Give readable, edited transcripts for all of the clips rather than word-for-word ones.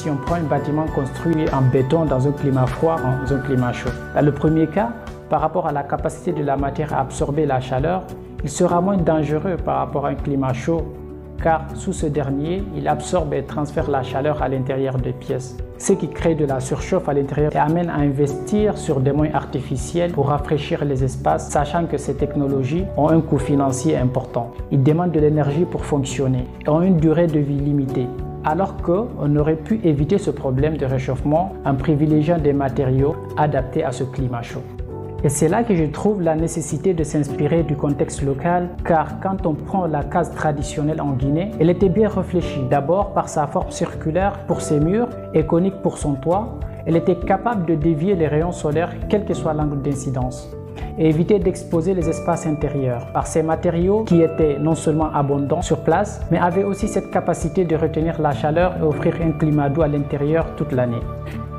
si on prend un bâtiment construit en béton dans un climat froid, dans un climat chaud. Dans le premier cas, par rapport à la capacité de la matière à absorber la chaleur, il sera moins dangereux par rapport à un climat chaud, car sous ce dernier, il absorbe et transfère la chaleur à l'intérieur des pièces, ce qui crée de la surchauffe à l'intérieur et amène à investir sur des moyens artificiels pour rafraîchir les espaces, sachant que ces technologies ont un coût financier important. Ils demandent de l'énergie pour fonctionner et ont une durée de vie limitée. Alors qu'on aurait pu éviter ce problème de réchauffement en privilégiant des matériaux adaptés à ce climat chaud. Et c'est là que je trouve la nécessité de s'inspirer du contexte local, car quand on prend la case traditionnelle en Guinée, elle était bien réfléchie. D'abord par sa forme circulaire pour ses murs et conique pour son toit, elle était capable de dévier les rayons solaires quel que soit l'angle d'incidence et éviter d'exposer les espaces intérieurs par ces matériaux qui étaient non seulement abondants sur place, mais avaient aussi cette capacité de retenir la chaleur et offrir un climat doux à l'intérieur toute l'année.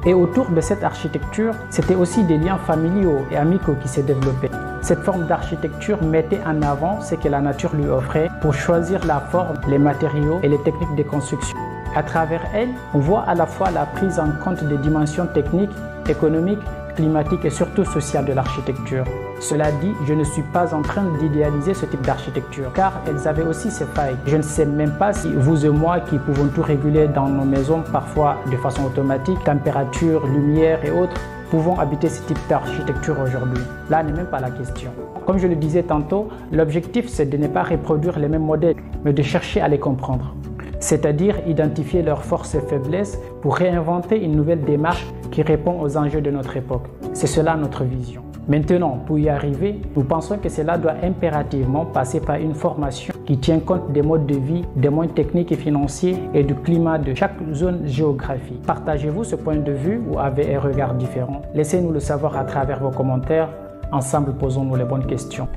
Et autour de cette architecture, c'était aussi des liens familiaux et amicaux qui s'est développés. Cette forme d'architecture mettait en avant ce que la nature lui offrait pour choisir la forme, les matériaux et les techniques de construction. À travers elle, on voit à la fois la prise en compte des dimensions techniques, économiques, climatiques et surtout sociales de l'architecture. Cela dit, je ne suis pas en train d'idéaliser ce type d'architecture, car elles avaient aussi ses failles. Je ne sais même pas si vous et moi qui pouvons tout réguler dans nos maisons, parfois de façon automatique, température, lumière et autres, pouvons habiter ce type d'architecture aujourd'hui. Là n'est même pas la question. Comme je le disais tantôt, l'objectif c'est de ne pas reproduire les mêmes modèles, mais de chercher à les comprendre. C'est-à-dire identifier leurs forces et faiblesses pour réinventer une nouvelle démarche qui répond aux enjeux de notre époque. C'est cela notre vision. Maintenant, pour y arriver, nous pensons que cela doit impérativement passer par une formation qui tient compte des modes de vie, des moyens techniques et financiers et du climat de chaque zone géographique. Partagez-vous ce point de vue ou avez un regard différent? Laissez-nous le savoir à travers vos commentaires. Ensemble, posons-nous les bonnes questions.